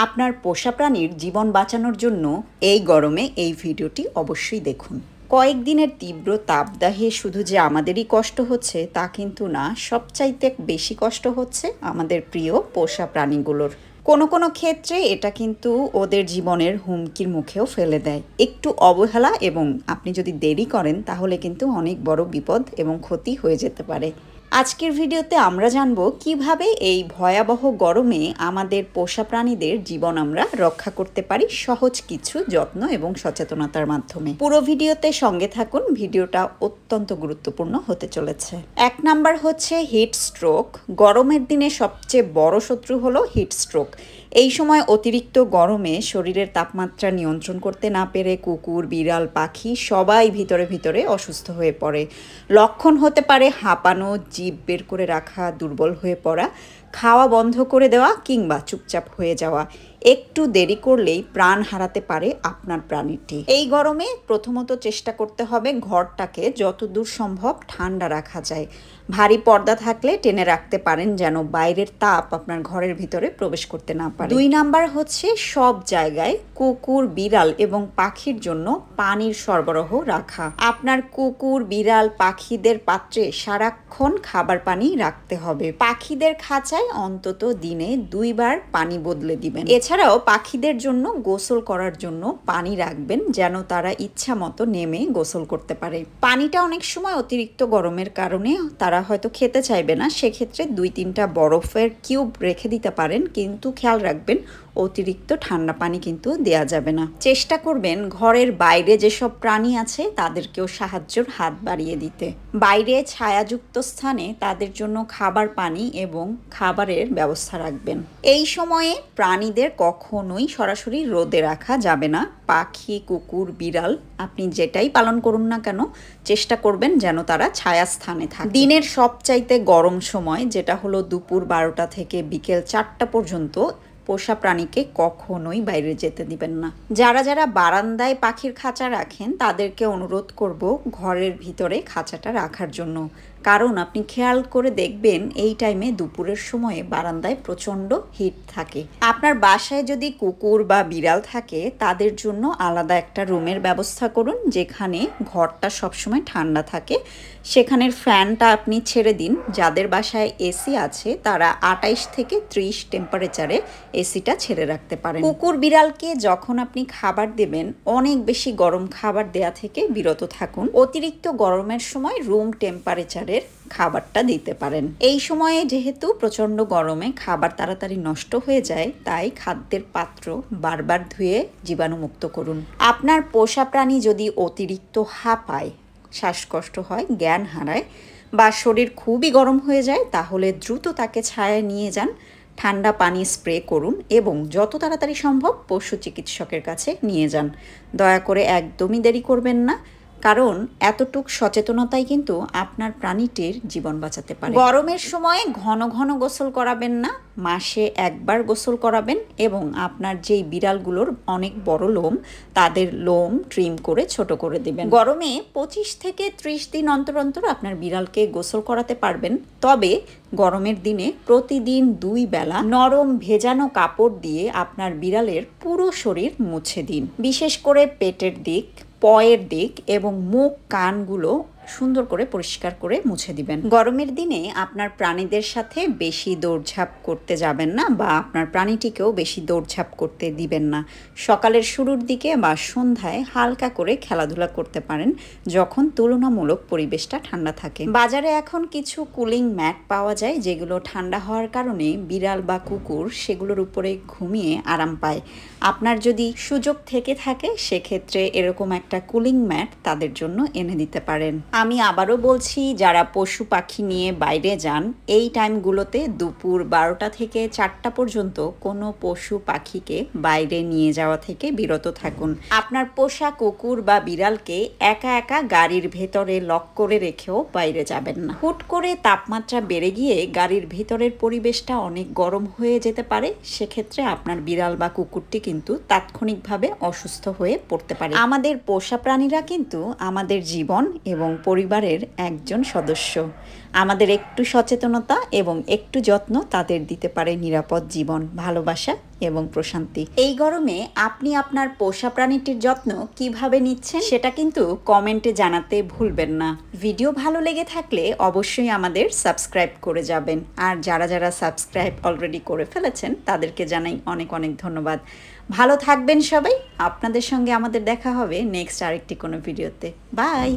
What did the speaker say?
আপনার পোষা প্রাণীর জীবন বাঁচানোর জন্য এই গরমে এই ভিডিওটি অবশ্যই দেখুন। কয়েকদিনের তীব্র তাপদাহে শুধু যে আমাদেরই কষ্ট হচ্ছে তা কিন্তু না, সবচাইতে বেশি কষ্ট হচ্ছে আমাদের প্রিয় পোষা প্রাণীগুলোর। কোনো কোনো ক্ষেত্রে এটা কিন্তু ওদের জীবনের হুমকির মুখেও ফেলে দেয়। একটু অবহেলা এবং আপনি যদি দেরি করেন তাহলে কিন্তু অনেক বড় বিপদ এবং ক্ষতি হয়ে যেতে পারে। আজকের ভিডিওতে আমরা জানব কিভাবে এই ভয়াবহ গরমে আমাদের পোষা প্রাণীদের জীবন আমরা রক্ষা করতে পারি সহজ কিছু যত্ন এবং সচেতনতার মাধ্যমে। পুরো ভিডিওতে সঙ্গে থাকুন, ভিডিওটা অত্যন্ত গুরুত্বপূর্ণ হতে চলেছে। 1 নাম্বার হচ্ছে হিট স্ট্রোক। গরমের দিনে সবচেয়ে বড় শত্রু হলো হিট স্ট্রোক। এই সময় অতিরিক্ত গরমে শরীরের তাপমাত্রা নিয়ন্ত্রণ করতে না পেরে কুকুর, বিড়াল, পাখি সবাই ভিতরে ভিতরে অসুস্থ হয়ে পড়ে। লক্ষণ হতে পারে হাঁপানো, জিভ বের করে রাখা, দুর্বল হয়ে পড়া, খাওয়া বন্ধ করে দেওয়া কিংবা চুপচাপ হয়ে যাওয়া। একটু দেরি করলেই প্রাণ হারাতে পারে আপনার প্রাণীটি। এই গরমে প্রথমত চেষ্টা করতে হবে ঘরটাকে যতদূর সম্ভব ঠান্ডা রাখা যায়। ভারী পর্দা থাকলে টেনে রাখতে পারেন যেন বাইরের তাপ আপনার ঘরের ভিতরে প্রবেশ করতে না পারে। 2 নাম্বার হচ্ছে সব জায়গায় কুকুর, বিড়াল এবং পাখির জন্য পানির সরবরাহ রাখা। আপনার কুকুর, বিড়াল, পাখিদের পাত্রে সারাক্ষণ খাবার পানি রাখতে হবে। পাখিদের খাঁচায় অন্তত দিনে 2 বার পানি বদলে দিবেন। এছাড়াও পাখিদের জন্য গোসল করার জন্য পানি রাখবেন যেন তারা ইচ্ছা মতো নেমে গোসল করতে পারে। পানিটা অনেক সময় অতিরিক্ত গরমের কারণে তারা হয়তো খেতে চাইবে না, সেক্ষেত্রে 2-3টা বরফের কিউব রেখে দিতে পারেন, কিন্তু খেয়াল রাখবেন অতিরিক্ত ঠান্ডা পানি কিন্তু দেয়া যাবে না। চেষ্টা করবেন ঘরের বাইরে যেসব প্রাণী আছে তাদেরকেও সাহায্যের হাত বাড়িয়ে দিতে। বাইরে ছায়াযুক্ত স্থানে তাদের জন্য খাবার, পানি এবং খাবারের ব্যবস্থা রাখবেন। এই সময়ে প্রাণীদের কখনোই সরাসরি রোদে রাখা যাবে না। পাখি, কুকুর, বিড়াল আপনি যেটাই পালন করুন না কেন চেষ্টা করবেন যেন তারা ছায়াস্থানে থাকে। দিনের সবচাইতে গরম সময় যেটা হলো দুপুর 12টা থেকে বিকেল 4টা পর্যন্ত পোষা প্রাণীকে কখনোই বাইরে যেতে দিবেন না। যারা যারা বারান্দায় পাখির খাঁচা রাখেন তাদেরকে অনুরোধ করব ঘরের ভিতরে খাঁচাটা রাখার জন্য, কারণ আপনি খেয়াল করে দেখবেন এই টাইমে দুপুরের সময়ে বারান্দায় প্রচণ্ড হিট থাকে। আপনার বাসায় যদি কুকুর বা বিড়াল থাকে তাদের জন্য আলাদা একটা রুমের ব্যবস্থা করুন যেখানে ঘরটা সবসময় ঠান্ডা থাকে। সেখানের ফ্যানটা আপনি ছেড়ে দিন। যাদের বাসায় এসি আছে তারা 28 থেকে 30 টেম্পারেচারে এসিটা ছেড়ে রাখতে পারেন। কুকুর, বিড়ালকে যখন আপনি খাবার দেবেন অনেক বেশি গরম খাবার দেয়া থেকে বিরত থাকুন। অতিরিক্ত গরমের সময় রুম টেম্পারেচার খাবারটা দিতে পারেন। এই সময়ে যেহেতু প্রচন্ড গরমে খাবার তাড়াতাড়ি নষ্ট হয়ে যায়, তাই খাদ্যের পাত্র বারবার ধুয়ে জীবাণুমুক্ত করুন। আপনার পোষা প্রাণী যদি অতিরিক্ত হাঁপায়, শ্বাসকষ্ট হয়, জ্ঞান হারায় বা শরীর খুবই গরম হয়ে যায় তাহলে দ্রুত তাকে ছায়ায় নিয়ে যান, ঠান্ডা পানি স্প্রে করুন এবং যত তাড়াতাড়ি সম্ভব পশু চিকিৎসকের কাছে নিয়ে যান। দয়া করে একদমই দেরি করবেন না, কারণ এতটুক সচেতনতাই কিন্তু আপনার প্রাণীটির জীবন বাঁচাতে পারে। গরমের সময় ঘন ঘন গোসল করাবেন না, মাসে 1 বার গোসল করাবেন এবং আপনার যেই বিড়ালগুলোর অনেক বড় লোম তাদের লোম ট্রিম করে ছোট করে দিবেন। গরমে 25 থেকে 30 দিন অন্তর অন্তর আপনার বিড়ালকে গোসল করাতে পারবেন, তবে গরমের দিনে প্রতিদিন 2 বেলা নরম ভেজানো কাপড় দিয়ে আপনার বিড়ালের পুরো শরীর মুছে দিন। বিশেষ করে পেটের দিক, পয়ের দিক এবং মুখ, কানগুলো সুন্দর করে পরিষ্কার করে মুছে দিবেন। গরমের দিনে আপনার প্রাণীদের সাথে বেশি দৌড়ঝাঁপ করতে যাবেন না বা আপনার প্রাণীটিকেও বেশি দৌড়ঝাঁপ করতে দিবেন না। সকালের শুরুর দিকে বা সন্ধ্যায় হালকা করে খেলাধুলা করতে পারেন যখন তুলনামূলক পরিবেশটা ঠান্ডা থাকে। বাজারে এখন কিছু কুলিং ম্যাট পাওয়া যায় যেগুলো ঠান্ডা হওয়ার কারণে বিড়াল বা কুকুর সেগুলোর উপরে ঘুমিয়ে আরাম পায়। আপনার যদি সুযোগ থেকে থাকে সেক্ষেত্রে এরকম একটা কুলিং ম্যাট তাদের জন্য এনে দিতে পারেন। আমি আবারও বলছি, যারা পশু পাখি নিয়ে বাইরে যান এই টাইমগুলোতে দুপুর 12টা থেকে 4টা পর্যন্ত কোনো পশু পাখিকে বাইরে নিয়ে যাওয়া থেকে বিরত থাকুন। আপনার পোষা কুকুর বা বিড়ালকে একা একা গাড়ির ভেতরে লক করে রেখেও বাইরে যাবেন না। হুট করে তাপমাত্রা বেড়ে গিয়ে গাড়ির ভেতরের পরিবেশটা অনেক গরম হয়ে যেতে পারে, সেক্ষেত্রে আপনার বিড়াল বা কুকুরটি কিন্তু তাৎক্ষণিকভাবে অসুস্থ হয়ে পড়তে পারে। আমাদের পোষা প্রাণীরা কিন্তু আমাদের জীবন এবং পরিবারের একজন সদস্য। আমাদের একটু সচেতনতা এবং একটু যত্ন তাদের দিতে পারে নিরাপদ জীবন, ভালোবাসা এবং প্রশান্তি। এই গরমে আপনি আপনার পোষা প্রাণীটির যত্ন কিভাবে নিচ্ছেন সেটা কিন্তু কমেন্টে জানাতে ভুলবেন না। ভিডিও ভালো লেগে থাকলে অবশ্যই আমাদের সাবস্ক্রাইব করে যাবেন। আর যারা যারা সাবস্ক্রাইব অলরেডি করে ফেলেছেন তাদেরকে জানাই অনেক অনেক ধন্যবাদ। ভালো থাকবেন সবাই। আপনাদের সঙ্গে আমাদের দেখা হবে নেক্সট আরেকটি কোনো ভিডিওতে। বাই।